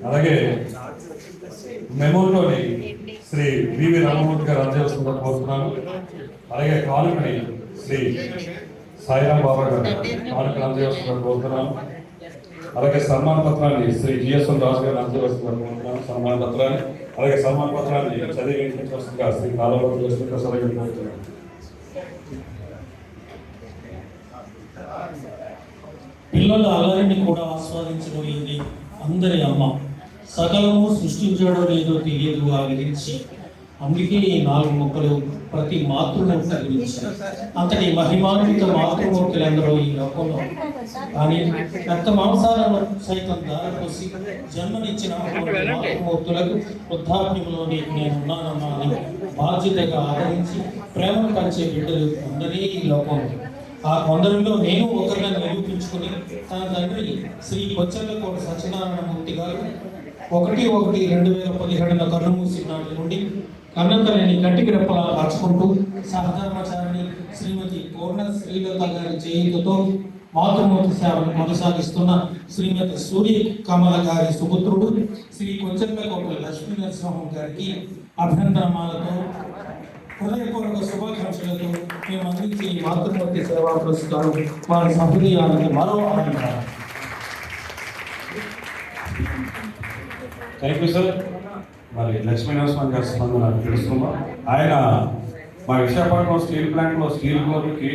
అలాగే మెమోలోని శ్రీ వివి రామమూర్తి గారు అందజేస్తున్న కోరుతున్నాను. అలాగే కానుకని శ్రీ సాయిరాం బాబా గారు కానుకలు అందజేస్తున్న కోరుతున్నాను. అలాగే సన్మాన పత్రాన్ని శ్రీ జిఎస్ఎం రాజు గారు అందజేస్తున్న కోరుతున్నాను. సన్మాన పత్రాన్ని అలాగే సన్మాన పత్రాన్ని చదివించవలసిందిగా శ్రీ నాలుగు సభ్యులు కోరుతున్నాను. పిల్లల అల్లరిని కూడా ఆస్వాదించబోయింది అందరి అమ్మ. సకలము సృష్టించడం లేదో తెలియదు గురించి అందుకే ఈ 4 మొక్కలు ప్రతి మాతృమూర్తి గురించి. అంతటి మహిమాన్విత మాతృమూర్తులందరూ ఈ లోకంలో కానీ రక్త మాంసాలను సైతం దారపోసి జన్మనిచ్చిన మాతృమూర్తులకు వృద్ధాప్యంలోని నేనున్నానని బాధ్యతగా ఆదరించి ప్రేమను పంచే బిడ్డలు అందరే ఈ లోకంలో. ఆ కొందరిలో నేను ఒకరిని నిరూపించుకుని తన తండ్రి శ్రీ కొచ్చర్లకోట సత్యనారాయణమూర్తి గారు 1/1/2017 కన్ను మూసిన నాటి నుండి కన్నతల్లిని కంటికి రెప్పలా కాచుకుంటూ సహధర్మచారిణి శ్రీమతి పూర్ణ శ్రీలత గారి జయంతితో మాతృమూర్తి సేవను కొనసాగిస్తున్న శ్రీమతి సూర్య కమల గారి సుపుత్రుడు శ్రీ కొచ్చర్లకోట లక్ష్మీ నరసింహం గారికి అభినందనమాలతో హృదయపూర్వక శుభాకాంక్షలతో మేము అందించే ఈ మాతృమూర్తి సేవా పురస్కారం వారి సహృదయానికి మరో ఆనందం. Thank you sir. మరి లక్ష్మీనరసింహన్ గారి స్పందన తెలుస్తున్నాం. ఆయన మా విశాఖపట్నం స్టీల్ ప్లాంట్లో స్టీల్ గ్లోబ్కి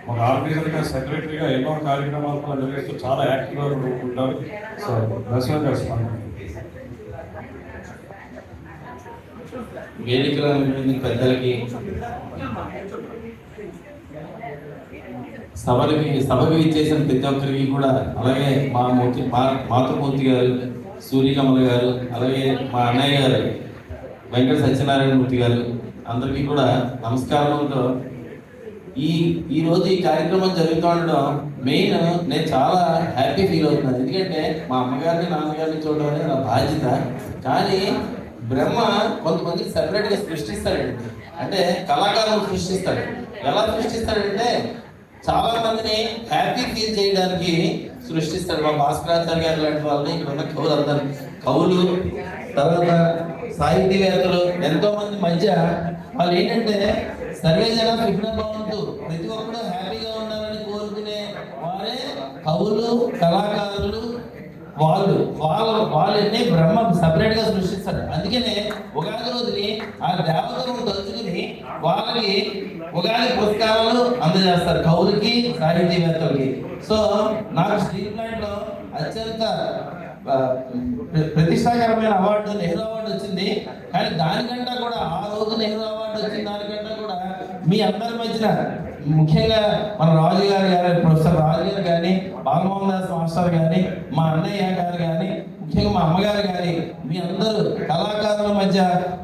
ఒక ఆర్గనైజర్గా సెక్రటరీగా ఎన్నో కార్యక్రమాలు నిర్వహిస్తూ చాలా యాక్టివ్గా ఉంటారు. సో నరసింహన్ గారి స్పందన. వేదికల పెద్దలకి, సభకి ఇచ్చేసిన ప్రతి ఒక్కరికి కూడా, అలాగే మాతృమూర్తి గారు సూర్యకమల గారు, అలాగే మా అన్నయ్య గారు వెంకట సత్యనారాయణమూర్తి గారు అందరికీ కూడా నమస్కారంతో ఈరోజు ఈ కార్యక్రమం జరుగుతూ ఉండడం మెయిన్ నేను చాలా హ్యాపీ ఫీల్ అవుతున్నాను. ఎందుకంటే మా అమ్మగారిని నాన్నగారిని చూడడం అనేది నా బాధ్యత. కానీ బ్రహ్మ కొంతమంది సెపరేట్గా సృష్టిస్తాడండి. అంటే కళాకారులు సృష్టిస్తాడు. ఎలా సృష్టిస్తాడంటే చాలా మందిని హ్యాపీ ఫీల్ చేయడానికి సృష్టిస్తాడు. మా భాస్కరాచార్య గారు లాంటి వాళ్ళని, ఇక్కడ ఉన్న కవులు, తర్వాత సాహితీవేత్తలు ఎంతో మంది మధ్య వాళ్ళు ఏంటంటే సర్వేజన సుఖభవంతు, ప్రతి ఒక్కరు హ్యాపీగా ఉండాలని కోరుకునే వారే కవులు, కళాకారులు. వాళ్ళని బ్రహ్మ సపరేట్ గా సృష్టిస్తాడు. అందుకనే ఉగాది రోజుని ఆ దేవతలను తలుచుకుని వాళ్ళకి ఉగాది పురస్కారాలు అందజేస్తారు, కవులకి, సాహితీవేత్తలకి. సో నాకు స్టీల్ ప్లాంట్ లో అత్యంత ప్రతిష్టాకరమైన అవార్డు నెహ్రూ అవార్డు వచ్చింది. కానీ దానికంటే కూడా ఆ రోజు నెహ్రూ అవార్డు వచ్చిన దానికంటే కూడా మీ అందరి మధ్యన ముఖ్యంగా మన రాజు గారు ప్రొఫెసర్ రాజు గారు కానీ, బాలమోహన్ దాస్ మాస్టర్ కానీ, మా అన్నయ్య గారు కానీ, ముఖ్యంగా మా అమ్మగారు కానీ, మీ అందరూ కళాకారుల మధ్య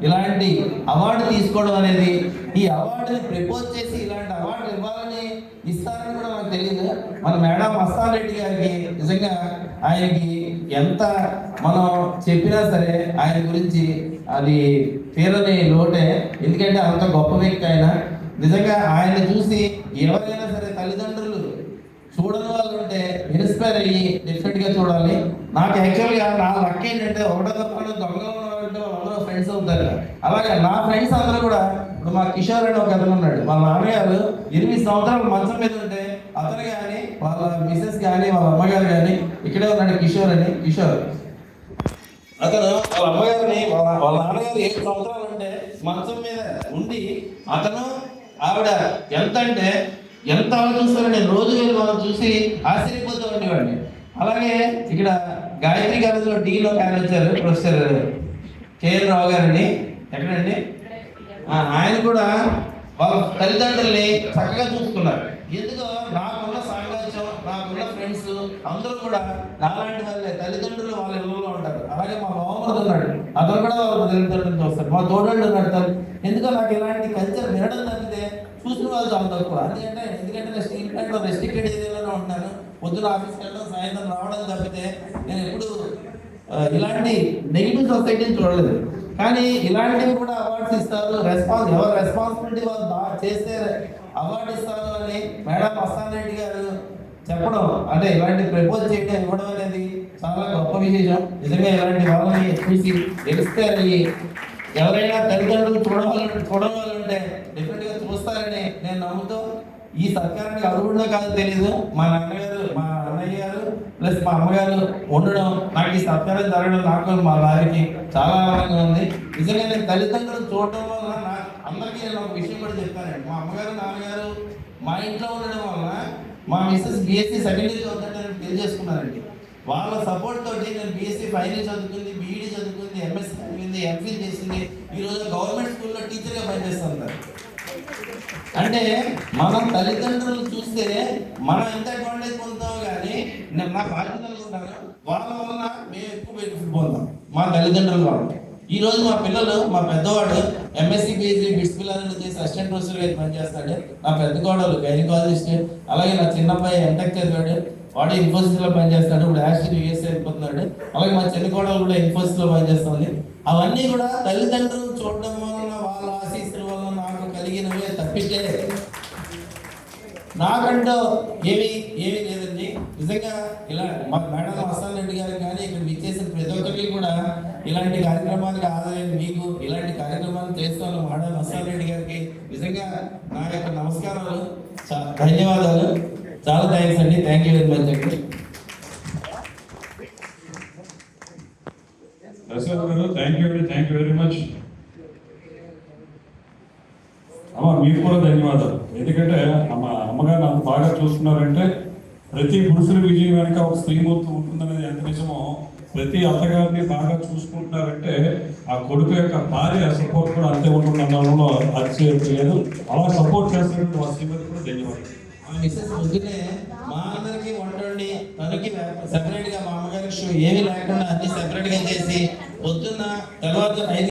ఇలాంటి అవార్డు తీసుకోవడం అనేది, ఈ అవార్డుని ప్రపోజ్ చేసి ఇలాంటి అవార్డు ఇవ్వాలని ఇస్తారని కూడా నాకు తెలియదు. మన మేడం మస్తాన్ రెడ్డి గారికి నిజంగా ఆయనకి ఎంత మనం చెప్పినా సరే ఆయన గురించి అది తీరని లోటే. ఎందుకంటే అంత గొప్ప వ్యక్తి ఆయన. నిజంగా ఆయన చూసి ఎవరైనా సరే తల్లిదండ్రులు చూడని వాళ్ళు ఉంటే ఇన్స్పైర్ అయ్యి డెఫినెట్గా చూడాలి. నాకు యాక్చువల్గా నా లక్ ఏంటంటే ఒకటో తప్పకుండా దొంగ ఉన్నవాళ్ళంటే అందరూ ఫ్రెండ్స్ అవుతారు. అలాగే నా ఫ్రెండ్స్ అందరూ కూడా, ఇప్పుడు మా కిషోర్ అని ఒక అతను ఉన్నాడు. వాళ్ళ నాన్నగారు 8 సంవత్సరాలు మంచం మీద ఉంటే అతను కానీ, వాళ్ళ మిసెస్ కానీ, వాళ్ళ అమ్మగారు కానీ, ఇక్కడే ఉన్నాడు కిషోర్ అని. కిషోర్ అతను వాళ్ళ అమ్మగారిని, వాళ్ళ నాన్నగారు 7 సంవత్సరాలు ఉంటే మంచం మీద ఉండి అతను ఆవిడ ఎంత చూస్తారో నేను రోజు వెళ్ళి వాళ్ళని చూసి ఆశ్చర్యపోతూ ఉండేవాడిని. అలాగే ఇక్కడ గాయత్రి కాలేజీలో డీలో ఆయన వచ్చారు, ప్రొఫెసర్ కేఎల్ రావు గారిని. ఎక్కడండి ఆయన కూడా వాళ్ళ తల్లిదండ్రుల్ని చక్కగా చూసుకున్నారు. ఎందుకో నాకున్న సాంగత్యం, నాకున్న ఫ్రెండ్స్ అందరూ కూడా నాలాంటి వాళ్ళే. తల్లిదండ్రులు వాళ్ళ ఇళ్ళలో ఉంటారు. అలాగే మా బావమరుడు ఉన్నాడు, అతను కూడా వాళ్ళ తల్లిదండ్రులు చూస్తారు. మా తోడళ్ళు ఉన్నాడు. ఎందుకో నాకు ఇలాంటి కల్చర్ వినడం తప్పితే చూసిన వాళ్ళు చాలా తక్కువ. ఎందుకంటే నేను స్టీల్ ప్లాంట్లో రెస్ట్రిక్టెడ్ ఏరియాలోనే ఉంటున్నాను. పొద్దున ఆఫీస్కి వెళ్ళడం, సాయంత్రం రావడం తప్పితే నేను ఎప్పుడు ఇలాంటి నెగిటివ్ సొసైటీని చూడలేదు. కానీ ఇలాంటివి కూడా అవార్డ్స్ ఇస్తారు, ఎవరు రెస్పాన్సిబిలిటీ వాళ్ళు బాగా చేస్తే అవార్డు ఇస్తారు అని మేడం మస్తాన్ రెడ్డి గారు చెప్పడం, అంటే ఇలాంటి ప్రపోజ్ చేయడం ఇవ్వడం అనేది చాలా గొప్ప విశేషం. నిజంగా ఇలాంటి వాళ్ళని చూసి తెలిస్తే ఎవరైనా తల్లిదండ్రులు చూడవాలంటే డెఫినెట్గా చూస్తారని నేను నమ్ముతూ ఈ సత్కారానికి అర్హుడో కాదో తెలీదు, మా అన్నయ్య గారు ప్లస్ మా అమ్మగారు ఉండడం, నాకు ఈ సత్కారం జరగడం నాకు మా వారికి చాలా ఆనందంగా ఉంది. నిజంగా నేను తల్లిదండ్రులు చూడటం వల్ల అందరికీ నేను ఒక విషయం కూడా చెప్తానండి. మా అమ్మగారు నాన్నగారు మా ఇంట్లో ఉండడం వల్ల మా మిస్సెస్ బీఎస్సీ సెకండ్ ఇయర్ చదువుతుంటే తెలియజేసుకున్నారండి. వాళ్ళ సపోర్ట్ తోటి నేను బీఎస్సీ ఫైనల్ చదువుకుంది, బీఈడీ చదువుకుంది, ఎంఎస్సీ చదివింది, ఎంఫిల్ చేసింది, ఈరోజు గవర్నమెంట్ స్కూల్లో టీచర్గా పనిచేస్తుంటారు. అంటే మనం తల్లిదండ్రులు చూస్తే మనం ఎంత అడ్వాంటేజ్ పొందుతామో కానీ నా బాధ్యతలు అనుకుంటాను వాళ్ళ వలన మేము ఎక్కువ బెనిఫిట్ పొందాం మా తల్లిదండ్రుల వల్ల. ఈ రోజు మా పిల్లలు, మా పెద్దవాడు ఎంఎస్సీ పిహెచ్డీ బిట్స్ పిల్లలు చేసి అసిస్టెంట్ ప్రొఫెసర్గా పనిచేస్తాడు. నా పెద్ద కోడలు గైనకాలజిస్ట్, అలాగే నా చిన్నబ్బాయి ఎంటెక్ చదివాడు, వాడు ఇన్ఫోసిస్లో పనిచేస్తాడు, ఇప్పుడు యాక్చువల్లీ యూఎస్ఏ వెళ్ళిపోతున్నాడు. అలాగే మా చిన్న కోడలు కూడా ఇన్ఫోసిస్లో పనిచేస్తుంది. అవన్నీ కూడా తల్లిదండ్రులు చూడడం వలన వాళ్ళ ఆశీస్సుల వలన నాకు కలిగినవే తప్పితే నాకంటూ ఏమీ లేదండి. నిజంగా ఇలా మా మేడం మస్తాన్ రెడ్డి గారికి కానీ ఇక్కడ విచ్చేసిన ప్రతి ఒక్కరికి కూడా ఇలాంటి కార్యక్రమానికి ఆదాయం మీకు ఇలాంటి కార్యక్రమాలు చేస్తున్న మేడం మస్తాన్ రెడ్డి గారికి నిజంగా నా యొక్క నమస్కారాలు, ధన్యవాదాలు, చాలా థ్యాంక్స్ అండి. థ్యాంక్ యూ వెరీ మచ్ అండి. థ్యాంక్ యూ వెరీ మచ్ అమ్మ. మీకు కూడా ధన్యవాదాలు. ఎందుకంటే అమ్మగారు అంత బాగా చూస్తున్నారంటే ప్రతి పురుషుల విజయం వెనుక ఒక స్త్రీమూర్తి ఉంటుందనేది ఎంత నిజమో, ప్రతి అత్తగారిని బాగా చూసుకుంటున్నారంటే ఆ కొడుకు యొక్క భార్య సపోర్ట్ కూడా అంతే ఉంటుందనడంలో అతిశయోక్తి లేదు. అలా సపోర్ట్ చేస్తున్నట్టు మా శ్రీమతి కూడా ధన్యవాదాలు. మిస్సెస్ పొద్దునే మా అందరికి వంటండి, తనకి సెపరేట్ గా మా అమ్మగారికి ఏమీ లేకుండా అన్ని సెపరేట్ గా చేసి పొద్దున్న తర్వాత